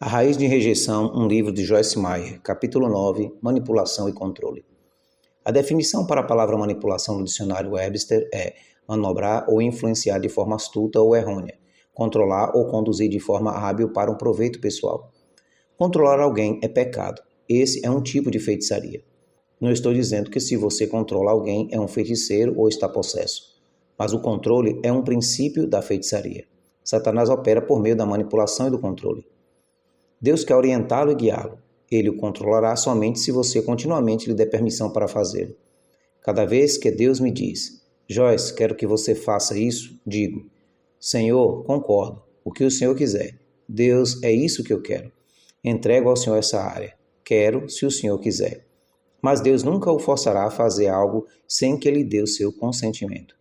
A Raiz de Rejeição, um livro de Joyce Meyer, capítulo 9, Manipulação e Controle. A definição para a palavra manipulação no dicionário Webster é manobrar ou influenciar de forma astuta ou errônea, controlar ou conduzir de forma hábil para um proveito pessoal. Controlar alguém é pecado. Esse é um tipo de feitiçaria. Não estou dizendo que se você controla alguém é um feiticeiro ou está possesso, mas o controle é um princípio da feitiçaria. Satanás opera por meio da manipulação e do controle. Deus quer orientá-lo e guiá-lo. Ele o controlará somente se você continuamente lhe der permissão para fazê-lo. Cada vez que Deus me diz, Joyce, quero que você faça isso, digo, Senhor, concordo, o que o Senhor quiser. Deus, é isso que eu quero. Entrego ao Senhor essa área. Quero, se o Senhor quiser. Mas Deus nunca o forçará a fazer algo sem que ele dê o seu consentimento.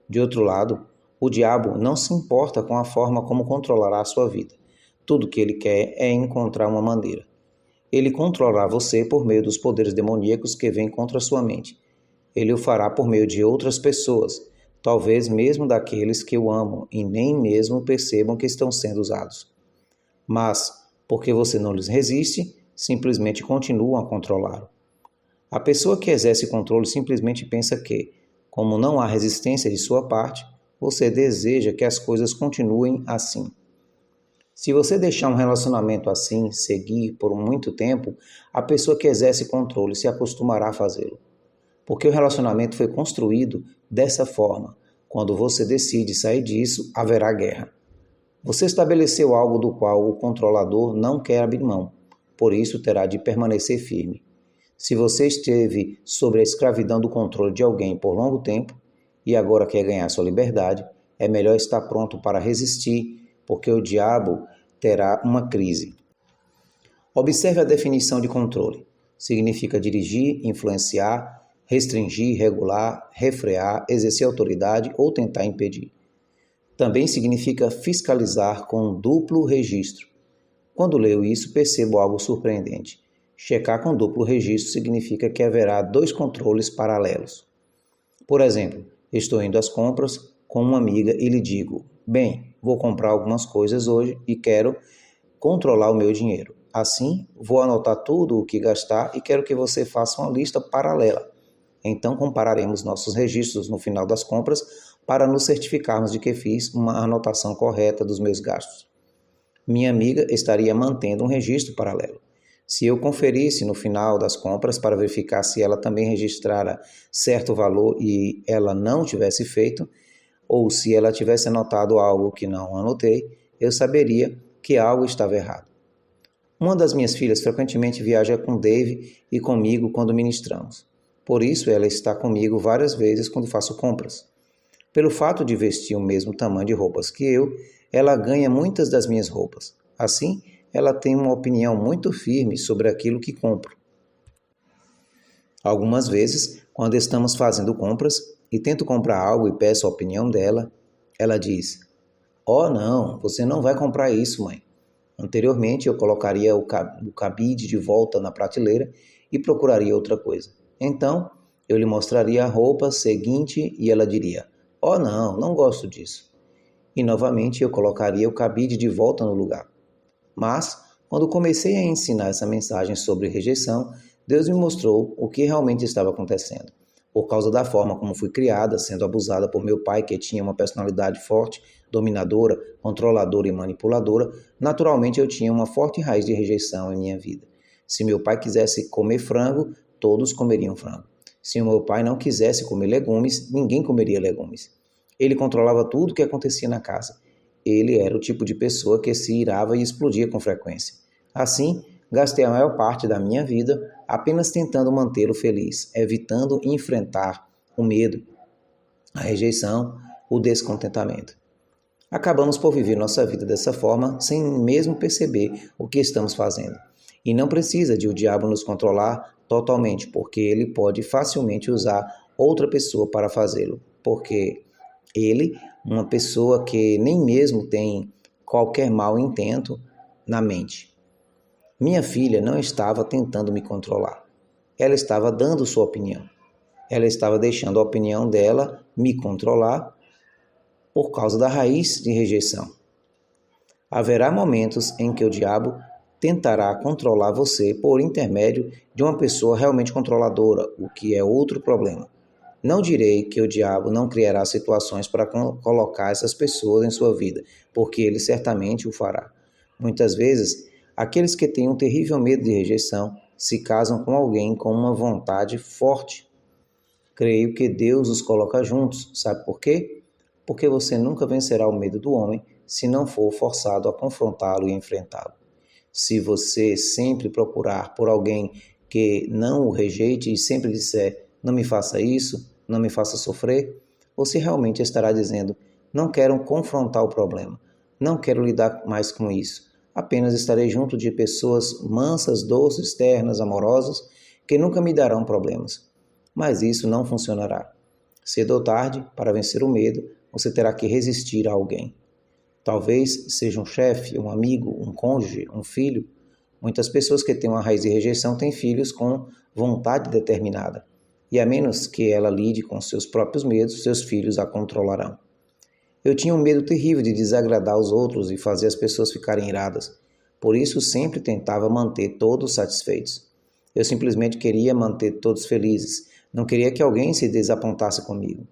De outro lado, o diabo não se importa com a forma como controlará a sua vida. Tudo que ele quer é encontrar uma maneira. Ele controlará você por meio dos poderes demoníacos que vêm contra a sua mente. Ele o fará por meio de outras pessoas, talvez mesmo daqueles que o amam e nem mesmo percebam que estão sendo usados. Mas, porque você não lhes resiste, simplesmente continuam a controlá-lo. A pessoa que exerce controle simplesmente pensa que, como não há resistência de sua parte, você deseja que as coisas continuem assim. Se você deixar um relacionamento assim seguir por muito tempo, a pessoa que exerce controle se acostumará a fazê-lo. Porque o relacionamento foi construído dessa forma. Quando você decide sair disso, haverá guerra. Você estabeleceu algo do qual o controlador não quer abrir mão, por isso terá de permanecer firme. Se você esteve sob a escravidão do controle de alguém por longo tempo e agora quer ganhar sua liberdade, é melhor estar pronto para resistir, porque o diabo terá uma crise. Observe a definição de controle. Significa dirigir, influenciar, restringir, regular, refrear, exercer autoridade ou tentar impedir. Também significa fiscalizar com um duplo registro. Quando leio isso, percebo algo surpreendente. Checar com duplo registro significa que haverá dois controles paralelos. Por exemplo, estou indo às compras com uma amiga e lhe digo, bem, vou comprar algumas coisas hoje e quero controlar o meu dinheiro. Assim, vou anotar tudo o que gastar e quero que você faça uma lista paralela. Então, compararemos nossos registros no final das compras para nos certificarmos de que fiz uma anotação correta dos meus gastos. Minha amiga estaria mantendo um registro paralelo. Se eu conferisse no final das compras para verificar se ela também registrara certo valor e ela não tivesse feito, ou se ela tivesse anotado algo que não anotei, eu saberia que algo estava errado. Uma das minhas filhas frequentemente viaja com Dave e comigo quando ministramos. Por isso, ela está comigo várias vezes quando faço compras. Pelo fato de vestir o mesmo tamanho de roupas que eu, ela ganha muitas das minhas roupas. Assim, ela tem uma opinião muito firme sobre aquilo que compro. Algumas vezes, quando estamos fazendo compras e tento comprar algo e peço a opinião dela, ela diz, oh não, você não vai comprar isso, mãe. Anteriormente, eu colocaria o cabide de volta na prateleira e procuraria outra coisa. Então, eu lhe mostraria a roupa seguinte e ela diria, oh não, não gosto disso. E novamente eu colocaria o cabide de volta no lugar. Mas, quando comecei a ensinar essa mensagem sobre rejeição, Deus me mostrou o que realmente estava acontecendo. Por causa da forma como fui criada, sendo abusada por meu pai, que tinha uma personalidade forte, dominadora, controladora e manipuladora, naturalmente eu tinha uma forte raiz de rejeição em minha vida. Se meu pai quisesse comer frango, todos comeriam frango. Se meu pai não quisesse comer legumes, ninguém comeria legumes. Ele controlava tudo o que acontecia na casa. Ele era o tipo de pessoa que se irava e explodia com frequência. Assim, gastei a maior parte da minha vida apenas tentando mantê-lo feliz, evitando enfrentar o medo, a rejeição, o descontentamento. Acabamos por viver nossa vida dessa forma sem mesmo perceber o que estamos fazendo. E não precisa de o diabo nos controlar totalmente, porque ele pode facilmente usar outra pessoa para fazê-lo, porque ele, uma pessoa que nem mesmo tem qualquer mau intento na mente. Minha filha não estava tentando me controlar. Ela estava dando sua opinião. Ela estava deixando a opinião dela me controlar por causa da raiz de rejeição. Haverá momentos em que o diabo tentará controlar você por intermédio de uma pessoa realmente controladora, o que é outro problema. Não direi que o diabo não criará situações para colocar essas pessoas em sua vida, porque ele certamente o fará. Muitas vezes, aqueles que têm um terrível medo de rejeição se casam com alguém com uma vontade forte. Creio que Deus os coloca juntos. Sabe por quê? Porque você nunca vencerá o medo do homem se não for forçado a confrontá-lo e enfrentá-lo. Se você sempre procurar por alguém que não o rejeite e sempre disser, não me faça isso, não me faça sofrer, você realmente estará dizendo, não quero confrontar o problema, não quero lidar mais com isso, apenas estarei junto de pessoas mansas, doces, ternas, amorosas, que nunca me darão problemas. Mas isso não funcionará. Cedo ou tarde, para vencer o medo, você terá que resistir a alguém. Talvez seja um chefe, um amigo, um cônjuge, um filho. Muitas pessoas que têm uma raiz de rejeição têm filhos com vontade determinada. E a menos que ela lide com seus próprios medos, seus filhos a controlarão. Eu tinha um medo terrível de desagradar os outros e fazer as pessoas ficarem iradas. Por isso sempre tentava manter todos satisfeitos. Eu simplesmente queria manter todos felizes. Não queria que alguém se desapontasse comigo.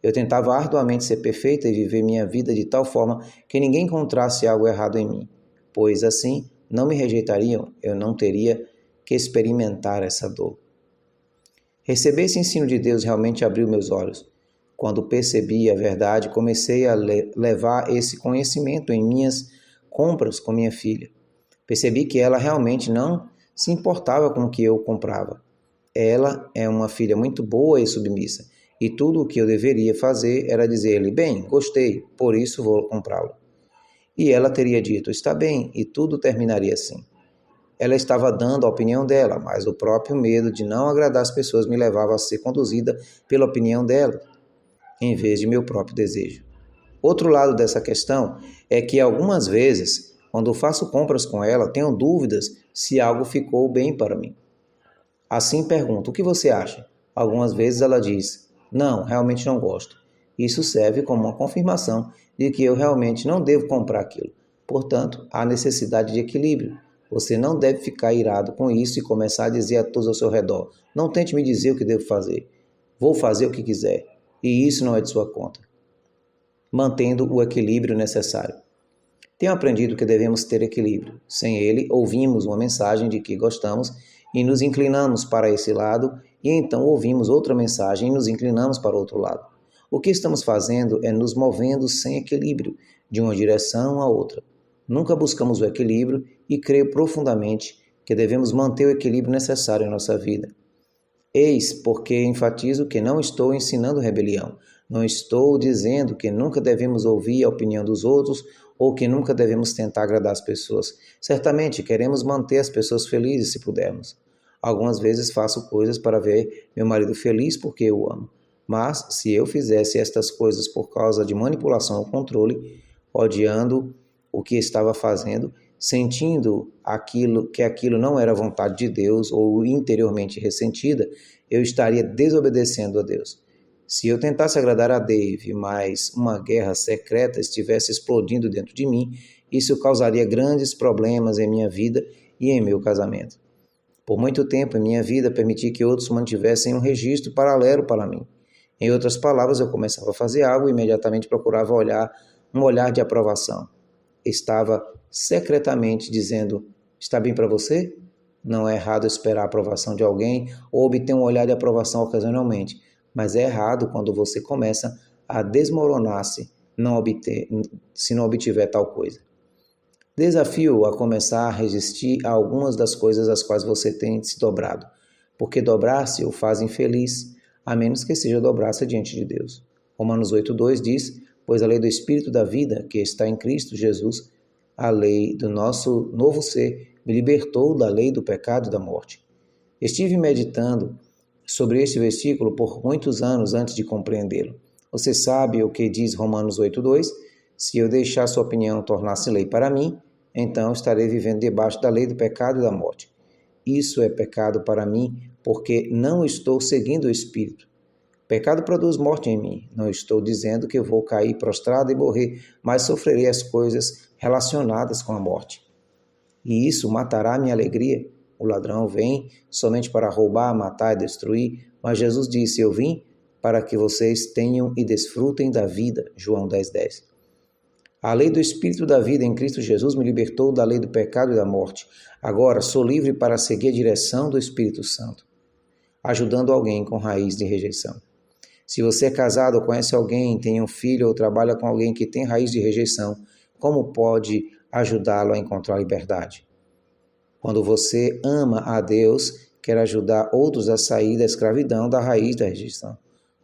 Eu tentava arduamente ser perfeita e viver minha vida de tal forma que ninguém encontrasse algo errado em mim, pois assim não me rejeitariam, eu não teria que experimentar essa dor. Receber esse ensino de Deus realmente abriu meus olhos. Quando percebi a verdade, comecei a levar esse conhecimento em minhas compras com minha filha. Percebi que ela realmente não se importava com o que eu comprava. Ela é uma filha muito boa e submissa. E tudo o que eu deveria fazer era dizer-lhe, bem, gostei, por isso vou comprá-lo. E ela teria dito, está bem, e tudo terminaria assim. Ela estava dando a opinião dela, mas o próprio medo de não agradar as pessoas me levava a ser conduzida pela opinião dela, em vez de meu próprio desejo. Outro lado dessa questão é que algumas vezes, quando faço compras com ela, tenho dúvidas se algo ficou bem para mim. Assim pergunto, o que você acha? Algumas vezes ela diz, não, realmente não gosto. Isso serve como uma confirmação de que eu realmente não devo comprar aquilo. Portanto, há necessidade de equilíbrio. Você não deve ficar irado com isso e começar a dizer a todos ao seu redor, não tente me dizer o que devo fazer. Vou fazer o que quiser. E isso não é de sua conta. Mantendo o equilíbrio necessário. Tenho aprendido que devemos ter equilíbrio. Sem ele, ouvimos uma mensagem de que gostamos e nos inclinamos para esse lado, e então ouvimos outra mensagem e nos inclinamos para o outro lado. O que estamos fazendo é nos movendo sem equilíbrio, de uma direção a outra. Nunca buscamos o equilíbrio e creio profundamente que devemos manter o equilíbrio necessário em nossa vida. Eis porque enfatizo que não estou ensinando rebelião. Não estou dizendo que nunca devemos ouvir a opinião dos outros ou que nunca devemos tentar agradar as pessoas. Certamente queremos manter as pessoas felizes se pudermos. Algumas vezes faço coisas para ver meu marido feliz porque eu o amo. Mas se eu fizesse estas coisas por causa de manipulação ou controle, odiando o que estava fazendo, sentindo que aquilo não era vontade de Deus ou interiormente ressentida, eu estaria desobedecendo a Deus. Se eu tentasse agradar a Dave, mas uma guerra secreta estivesse explodindo dentro de mim, isso causaria grandes problemas em minha vida e em meu casamento. Por muito tempo em minha vida, permiti que outros mantivessem um registro paralelo para mim. Em outras palavras, eu começava a fazer algo e imediatamente procurava um olhar de aprovação. Estava secretamente dizendo, está bem para você? Não é errado esperar a aprovação de alguém ou obter um olhar de aprovação ocasionalmente, mas é errado quando você começa a desmoronar-se se não obtiver tal coisa. Desafio a começar a resistir a algumas das coisas às quais você tem se dobrado, porque dobrar-se o faz infeliz, a menos que seja dobrar-se diante de Deus. Romanos 8,2 diz, pois a lei do Espírito da vida, que está em Cristo Jesus, a lei do nosso novo ser, me libertou da lei do pecado e da morte. Estive meditando sobre este versículo por muitos anos antes de compreendê-lo. Você sabe o que diz Romanos 8,2? Se eu deixar sua opinião tornar-se lei para mim, então estarei vivendo debaixo da lei do pecado e da morte. Isso é pecado para mim, porque não estou seguindo o Espírito. Pecado produz morte em mim. Não estou dizendo que eu vou cair prostrado e morrer, mas sofrerei as coisas relacionadas com a morte. e isso matará minha alegria? O ladrão vem somente para roubar, matar e destruir, mas Jesus disse: eu vim para que vocês tenham e desfrutem da vida. João 10:10. A lei do Espírito da vida em Cristo Jesus me libertou da lei do pecado e da morte. Agora sou livre para seguir a direção do Espírito Santo, ajudando alguém com raiz de rejeição. Se você é casado ou conhece alguém, tem um filho ou trabalha com alguém que tem raiz de rejeição, como pode ajudá-lo a encontrar liberdade? Quando você ama a Deus, quer ajudar outros a sair da escravidão, da raiz da rejeição.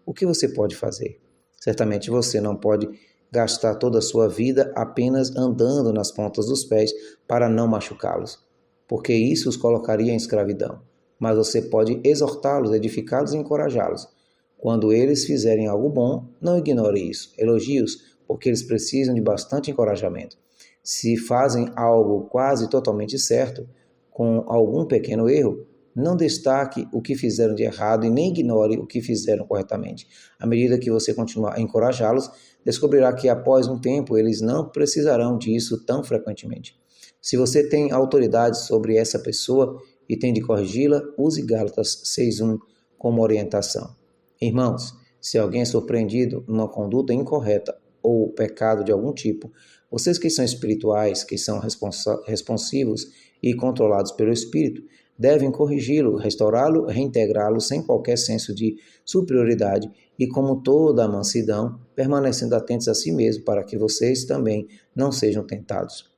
O que você pode fazer? Certamente você não pode gastar toda a sua vida apenas andando nas pontas dos pés para não machucá-los, porque isso os colocaria em escravidão. Mas você pode exortá-los, edificá-los e encorajá-los. Quando eles fizerem algo bom, não ignore isso. Elogie-os, porque eles precisam de bastante encorajamento. Se fazem algo quase totalmente certo, com algum pequeno erro, não destaque o que fizeram de errado e nem ignore o que fizeram corretamente. À medida que você continuar a encorajá-los, descobrirá que após um tempo eles não precisarão disso tão frequentemente. Se você tem autoridade sobre essa pessoa e tem de corrigi-la, use Gálatas 6:1 como orientação. Irmãos, se alguém é surpreendido numa conduta incorreta ou pecado de algum tipo, vocês que são espirituais, que são responsivos e controlados pelo Espírito, devem corrigi-lo, restaurá-lo, reintegrá-lo sem qualquer senso de superioridade e, como toda a mansidão, permanecendo atentos a si mesmo para que vocês também não sejam tentados.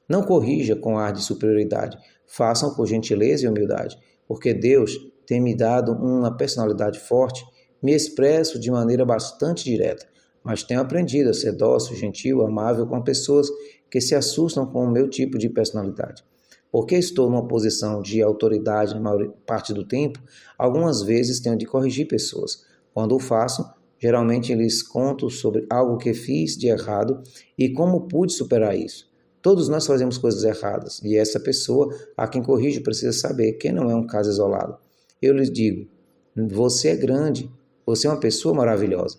Não corrija com ar de superioridade, façam por gentileza e humildade, porque Deus tem me dado uma personalidade forte, me expresso de maneira bastante direta, mas tenho aprendido a ser dócil, gentil, amável com pessoas que se assustam com o meu tipo de personalidade. Porque estou numa posição de autoridade na maior parte do tempo, algumas vezes tenho de corrigir pessoas. Quando o faço, geralmente lhes conto sobre algo que fiz de errado e como pude superar isso. Todos nós fazemos coisas erradas e essa pessoa a quem corrijo precisa saber que não é um caso isolado. Eu lhes digo: você é grande, você é uma pessoa maravilhosa.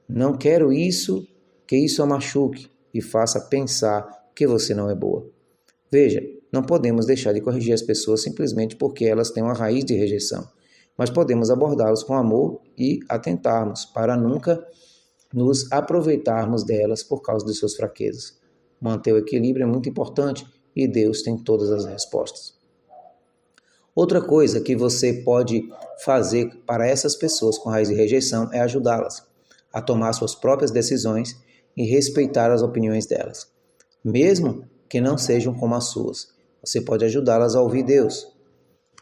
Não quero que isso a machuque e faça pensar que você não é boa. Veja, não podemos deixar de corrigir as pessoas simplesmente porque elas têm uma raiz de rejeição, mas podemos abordá-las com amor e atentarmos para nunca nos aproveitarmos delas por causa de suas fraquezas. Manter o equilíbrio é muito importante e Deus tem todas as respostas. Outra coisa que você pode fazer para essas pessoas com raiz de rejeição é ajudá-las a tomar suas próprias decisões e respeitar as opiniões delas, mesmo que não sejam como as suas. Você pode ajudá-las a ouvir Deus.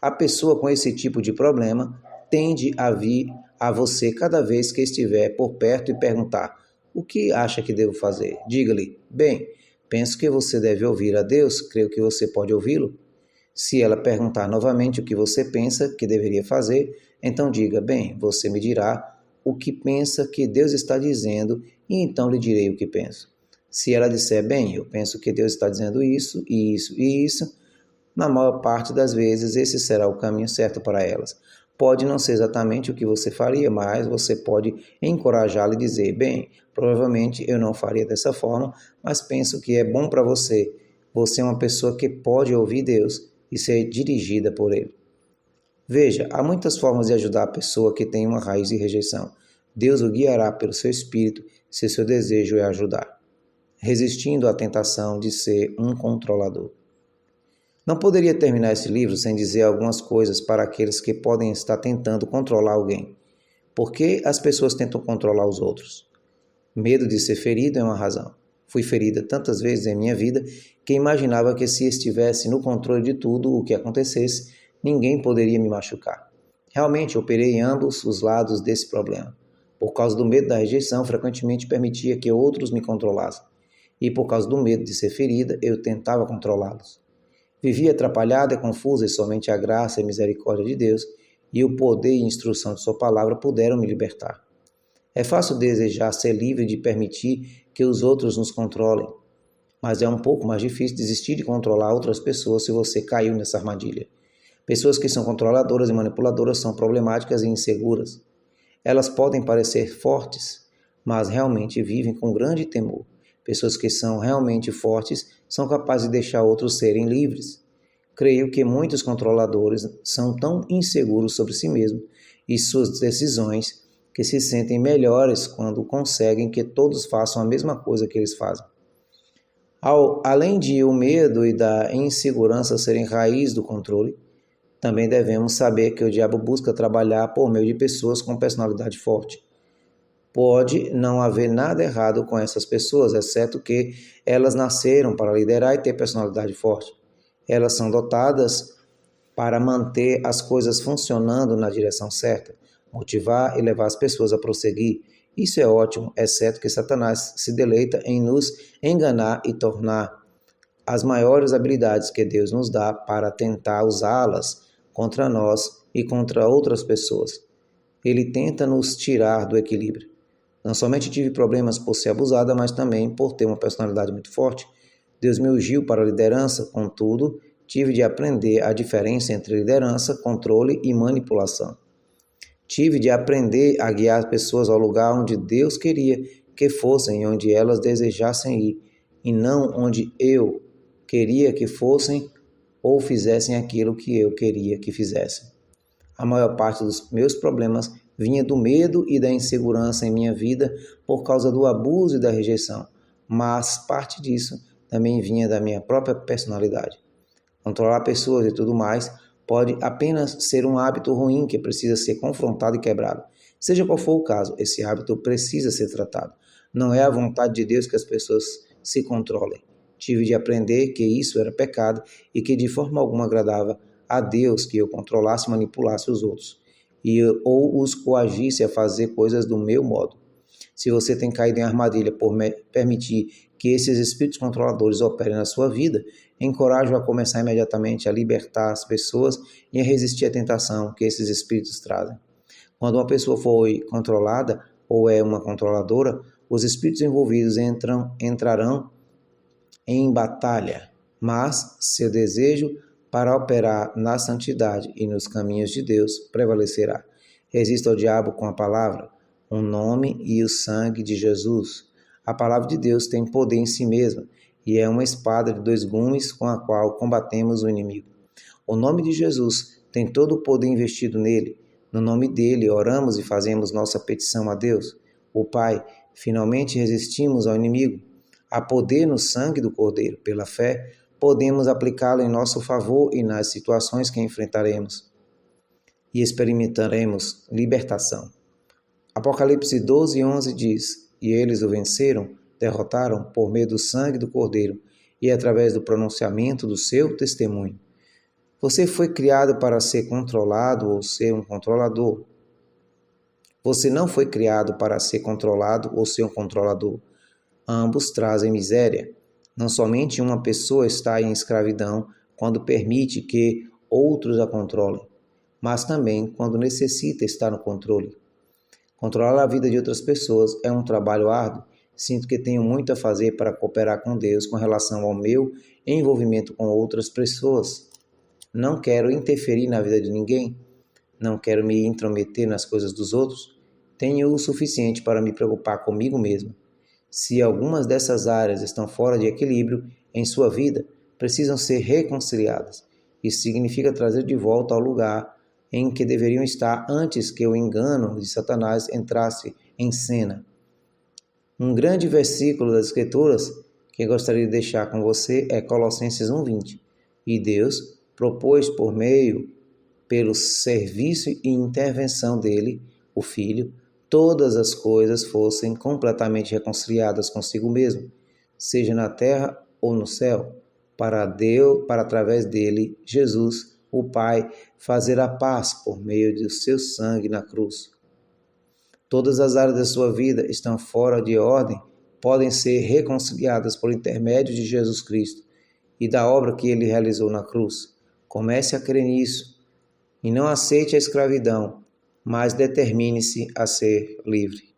A pessoa com esse tipo de problema tende a vir a você cada vez que estiver por perto e perguntar: o que acha que devo fazer? Diga-lhe: bem, penso que você deve ouvir a Deus, creio que você pode ouvi-lo. Se ela perguntar novamente o que você pensa que deveria fazer, então diga: bem, você me dirá o que pensa que Deus está dizendo e então lhe direi o que penso. Se ela disser: bem, eu penso que Deus está dizendo isso, isso e isso, na maior parte das vezes esse será o caminho certo para elas. Pode não ser exatamente o que você faria, mas você pode encorajá-la e dizer: bem, provavelmente eu não faria dessa forma, mas penso que é bom para você. Você é uma pessoa que pode ouvir Deus e ser dirigida por Ele. Veja, há muitas formas de ajudar a pessoa que tem uma raiz de rejeição. Deus o guiará pelo seu espírito se seu desejo é ajudar, resistindo à tentação de ser um controlador. Não poderia terminar esse livro sem dizer algumas coisas para aqueles que podem estar tentando controlar alguém. Por que as pessoas tentam controlar os outros? Medo de ser ferido é uma razão. Fui ferida tantas vezes em minha vida que imaginava que se estivesse no controle de tudo o que acontecesse, ninguém poderia me machucar. Realmente operei em ambos os lados desse problema. Por causa do medo da rejeição, frequentemente permitia que outros me controlassem. E por causa do medo de ser ferida, eu tentava controlá-los. Vivia atrapalhada e confusa e somente a graça e misericórdia de Deus e o poder e instrução de sua palavra puderam me libertar. É fácil desejar ser livre de permitir que os outros nos controlem, mas é um pouco mais difícil desistir de controlar outras pessoas se você caiu nessa armadilha. Pessoas que são controladoras e manipuladoras são problemáticas e inseguras. Elas podem parecer fortes, mas realmente vivem com grande temor. Pessoas que são realmente fortes são capazes de deixar outros serem livres. Creio que muitos controladores são tão inseguros sobre si mesmos e suas decisões que se sentem melhores quando conseguem que todos façam a mesma coisa que eles fazem. Além de o medo e da insegurança serem raiz do controle, também devemos saber que o diabo busca trabalhar por meio de pessoas com personalidade forte. Pode não haver nada errado com essas pessoas, exceto que elas nasceram para liderar e ter personalidade forte. Elas são dotadas para manter as coisas funcionando na direção certa, motivar e levar as pessoas a prosseguir. Isso é ótimo, exceto que Satanás se deleita em nos enganar e tornar as maiores habilidades que Deus nos dá para tentar usá-las contra nós e contra outras pessoas. Ele tenta nos tirar do equilíbrio. Não somente tive problemas por ser abusada, mas também por ter uma personalidade muito forte. Deus me ungiu para a liderança, contudo, tive de aprender a diferença entre liderança, controle e manipulação. Tive de aprender a guiar as pessoas ao lugar onde Deus queria que fossem e onde elas desejassem ir, e não onde eu queria que fossem ou fizessem aquilo que eu queria que fizessem. A maior parte dos meus problemas vinha do medo e da insegurança em minha vida por causa do abuso e da rejeição, mas parte disso também vinha da minha própria personalidade. Controlar pessoas e tudo mais pode apenas ser um hábito ruim que precisa ser confrontado e quebrado. Seja qual for o caso, esse hábito precisa ser tratado. Não é a vontade de Deus que as pessoas se controlem. Tive de aprender que isso era pecado e que de forma alguma agradava a Deus que eu controlasse e manipulasse os outros, ou os coagisse a fazer coisas do meu modo. Se você tem caído em armadilha por permitir que esses espíritos controladores operem na sua vida, encorajo a começar imediatamente a libertar as pessoas e a resistir à tentação que esses espíritos trazem. Quando uma pessoa foi controlada ou é uma controladora, os espíritos envolvidos entrarão em batalha, mas seu desejo para operar na santidade e nos caminhos de Deus prevalecerá. Resista ao diabo com a palavra, o nome e o sangue de Jesus. A palavra de Deus tem poder em si mesma e é uma espada de 2 gumes com a qual combatemos o inimigo. O nome de Jesus tem todo o poder investido nele. No nome dele oramos e fazemos nossa petição a Deus, o Pai. Finalmente resistimos ao inimigo. Há poder no sangue do Cordeiro. Pela fé, podemos aplicá-lo em nosso favor e nas situações que enfrentaremos e experimentaremos libertação. Apocalipse 12:11 diz: E eles o venceram, derrotaram por meio do sangue do Cordeiro e através do pronunciamento do seu testemunho. Você foi criado para ser controlado ou ser um controlador. Você não foi criado para ser controlado ou ser um controlador. Ambos trazem miséria. Não somente uma pessoa está em escravidão quando permite que outros a controlem, mas também quando necessita estar no controle. Controlar a vida de outras pessoas é um trabalho árduo. Sinto que tenho muito a fazer para cooperar com Deus com relação ao meu envolvimento com outras pessoas. Não quero interferir na vida de ninguém. Não quero me intrometer nas coisas dos outros. Tenho o suficiente para me preocupar comigo mesmo. Se algumas dessas áreas estão fora de equilíbrio em sua vida, precisam ser reconciliadas. Isso significa trazer de volta ao lugar em que deveriam estar antes que o engano de Satanás entrasse em cena. Um grande versículo das Escrituras que gostaria de deixar com você é Colossenses 1:20. E Deus propôs pelo serviço e intervenção dele, o Filho, todas as coisas fossem completamente reconciliadas consigo mesmo, seja na terra ou no céu, para através dele, Jesus, o Pai, fazer a paz por meio do seu sangue na cruz. Todas as áreas da sua vida estão fora de ordem, podem ser reconciliadas por intermédio de Jesus Cristo e da obra que ele realizou na cruz. Comece a crer nisso e não aceite a escravidão, mas determine-se a ser livre.